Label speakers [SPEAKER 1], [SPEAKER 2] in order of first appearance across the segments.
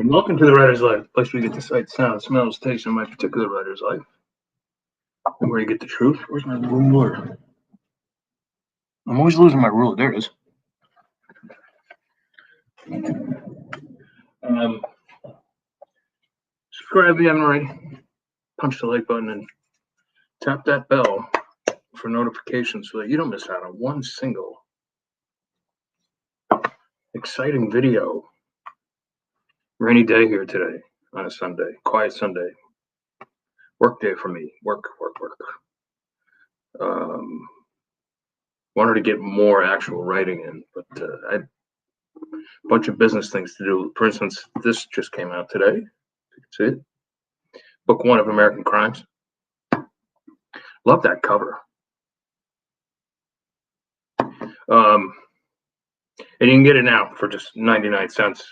[SPEAKER 1] And welcome to the Writer's Life, place where you get the sight, sound, smells, taste of my particular writer's life. And where you get the truth. Where's my ruler? I'm always losing my ruler. There it is. Subscribe if you haven't already. Punch the like button and tap that bell for notifications so that you don't miss out on one single exciting video. Rainy day here today on a Sunday, quiet Sunday. Work day for me. Work. Wanted to get more actual writing in, but I had a bunch of business things to do. For instance, this just came out today. You can see it. Book 1 of American Crimes. Love that cover. And you can get it now for just 99 cents.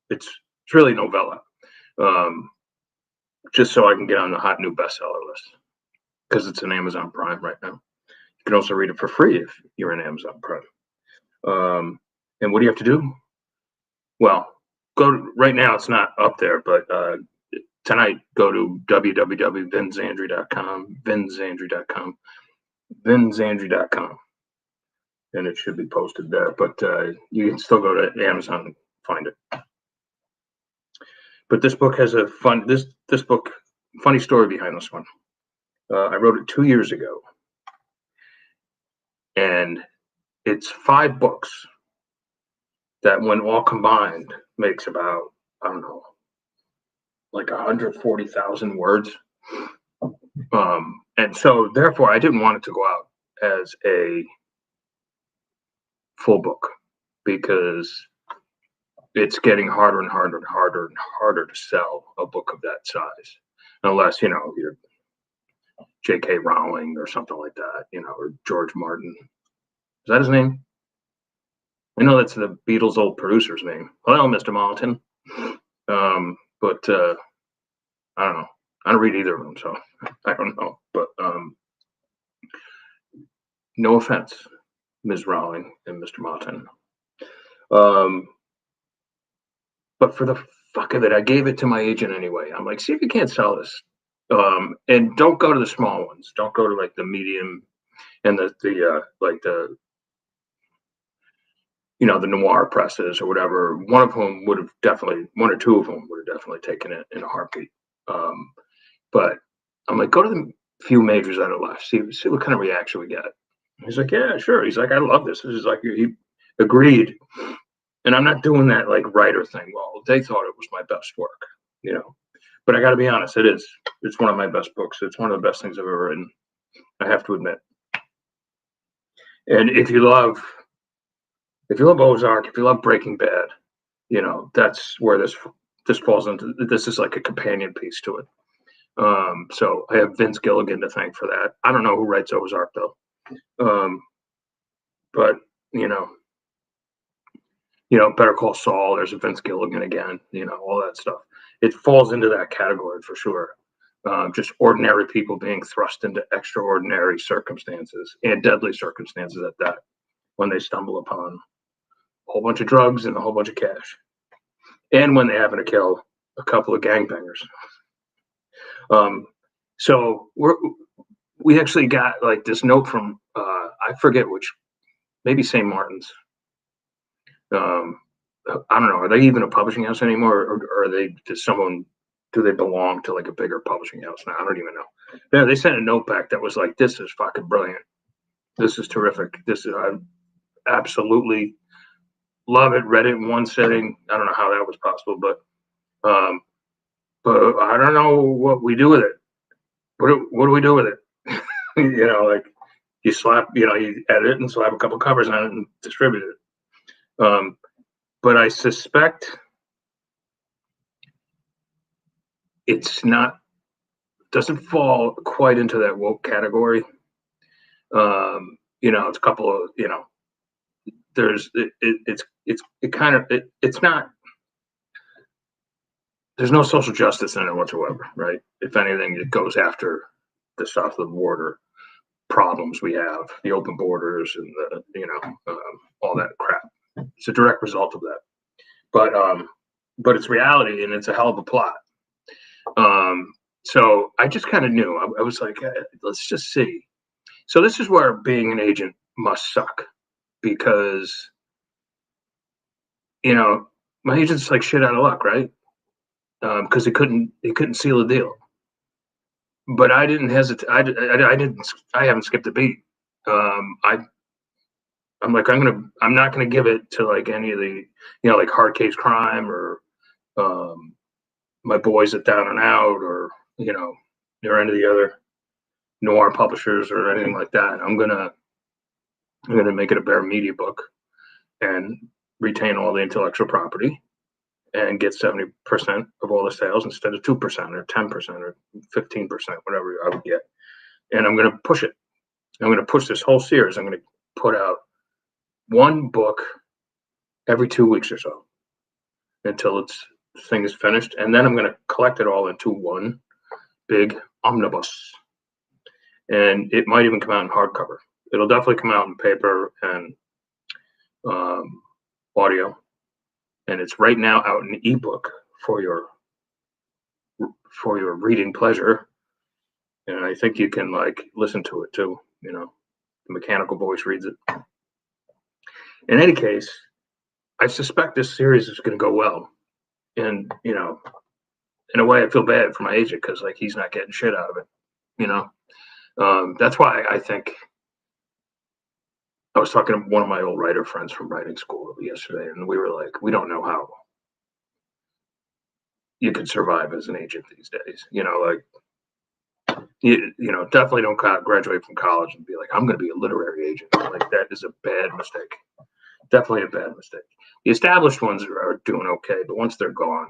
[SPEAKER 1] It's really no Vella. Just so I can get on the hot new bestseller list because it's an Amazon Prime right now. You can also read it for free if you're in Amazon Prime. And what do you have to do? Well, right now it's not up there, but tonight go to www.vinzandri.com, vinzandri.com, and it should be posted there. But you can still go to Amazon and find it. But this book has a funny story behind this one. I wrote it 2 years ago, and it's 5 books that, when all combined, makes about, I don't know, like 140,000 words. And so, therefore, I didn't want it to go out as a full book because it's getting harder and harder to sell a book of that size, unless you're J.K. Rowling or something like that, or George Martin. Is that his name? I know that's the Beatles' old producer's name. Hello, Mr. Martin. But I don't know. I don't read either of them, so I don't know. But no offense, Ms. Rowling and Mr. Martin. But for the fuck of it, I gave it to my agent anyway. I'm like, see if you can't sell this. And don't go to the small ones. Don't go to like the medium and the noir presses or whatever. One or two of them would have definitely taken it in a heartbeat. But I'm like, go to the few majors that are left. See what kind of reaction we get. He's like, yeah, sure. He's like, I love this. This is like, he agreed. And I'm not doing that like writer thing. Well, they thought it was my best work, But I got to be honest, it is. It's one of my best books. It's one of the best things I've ever written. I have to admit. And if you love Ozark, if you love Breaking Bad, that's where this falls into. This is like a companion piece to it. So I have Vince Gilligan to thank for that. I don't know who writes Ozark though. But Better Call Saul, there's a Vince Gilligan again, all that stuff. It falls into that category for sure. Just ordinary people being thrust into extraordinary circumstances and deadly circumstances at that, when they stumble upon a whole bunch of drugs and a whole bunch of cash. And when they happen to kill a couple of gangbangers. So we actually got like this note from, I forget which, maybe St. Martin's. I don't know. Are they even a publishing house anymore, or are they just someone? Do they belong to like a bigger publishing house now? I don't even know. Yeah, they sent a note back that was like, "This is fucking brilliant. This is terrific. I absolutely love it. Read it in one sitting. I don't know how that was possible, but I don't know what we do with it. What do we do with it? Like you slap, you edit it and slap a couple covers on it and distribute it. But I suspect doesn't fall quite into that woke category. It's a couple of, there's no social justice in it whatsoever, right? If anything, it goes after the south of the border problems we have, the open borders and all that crap. It's a direct result of that. But but it's reality and it's a hell of a plot. So I just kind of knew. I was like, let's just see. So this is where being an agent must suck, because my agent's like shit out of luck, right? Because he couldn't seal a deal. But I didn't hesitate. I haven't skipped a beat. I'm like, I'm not gonna give it to like any of the, like Hard Case Crime or my boys at Down and Out, or or any of the other noir publishers or anything like that. I'm gonna make it a bare media book and retain all the intellectual property and get 70% of all the sales instead of 2% or 10% or 15%, whatever I would get. And I'm gonna push it. I'm gonna push this whole series. I'm gonna put out one book every 2 weeks or so until the thing is finished, and then I'm going to collect it all into one big omnibus, and it might even come out in hardcover. It'll definitely come out in paper and audio, and it's right now out in ebook for your reading pleasure. And I think you can like listen to it too. The mechanical voice reads it. In any case, I suspect this series is going to go well. And, in a way, I feel bad for my agent because, like, he's not getting shit out of it, That's why I think I was talking to one of my old writer friends from writing school yesterday, and we were like, we don't know how you could survive as an agent these days. Definitely don't graduate from college and be like, I'm going to be a literary agent. Like, that is a bad mistake. Definitely a bad mistake. The established ones are doing okay, but once they're gone,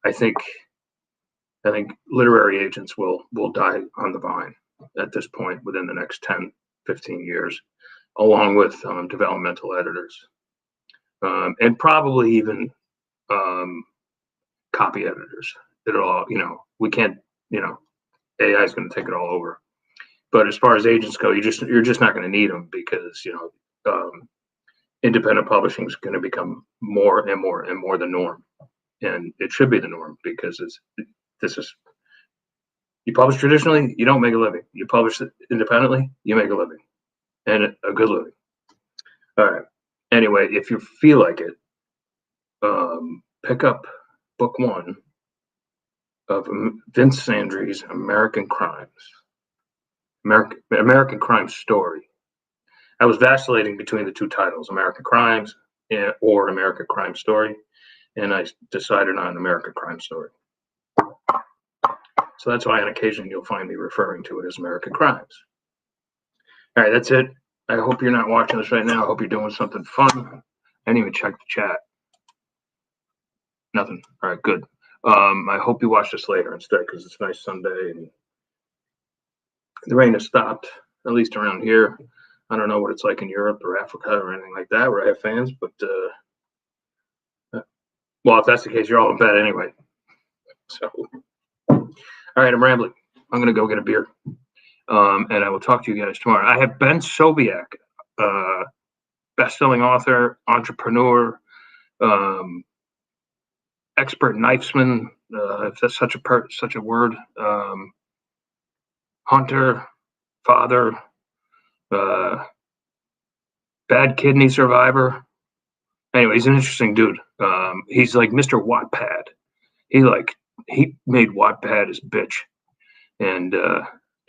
[SPEAKER 1] I think literary agents will die on the vine at this point within the next 10, 15 years, along with developmental editors, and probably even copy editors. It'll all, we can't, AI is going to take it all over. But as far as agents go, you're just not going to need them because independent publishing is going to become more and more and more the norm, and it should be the norm because you publish traditionally, you don't make a living. You publish independently, you make a living, and a good living. All right. Anyway, if you feel like it, pick up book 1 of Vince Sandri's American Crimes, American Crime Story. I was vacillating between the two titles, American Crimes or American Crime Story, and I decided on American Crime Story. So that's why on occasion you'll find me referring to it as American Crimes. All right, that's it. I hope you're not watching this right now. I hope you're doing something fun. I didn't even check the chat. Nothing. All right, good. I hope you watch this later instead because it's a nice Sunday and the rain has stopped, at least around here. I don't know what it's like in Europe or Africa or anything like that where I have fans, but well, if that's the case, you're all in bed anyway. So, all right, I'm rambling. I'm gonna go get a beer, and I will talk to you guys tomorrow. I have Ben Sobiak, best-selling author, entrepreneur, expert knifesman, if that's such a word, hunter, father, bad kidney survivor. Anyway, he's an interesting dude. He's like Mr. Wattpad. He made Wattpad his bitch. And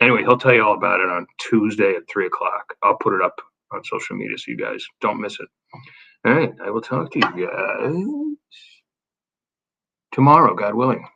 [SPEAKER 1] anyway, he'll tell you all about it on Tuesday at 3:00. I'll put it up on social media so you guys don't miss it. All right, I will talk to you guys tomorrow, God willing.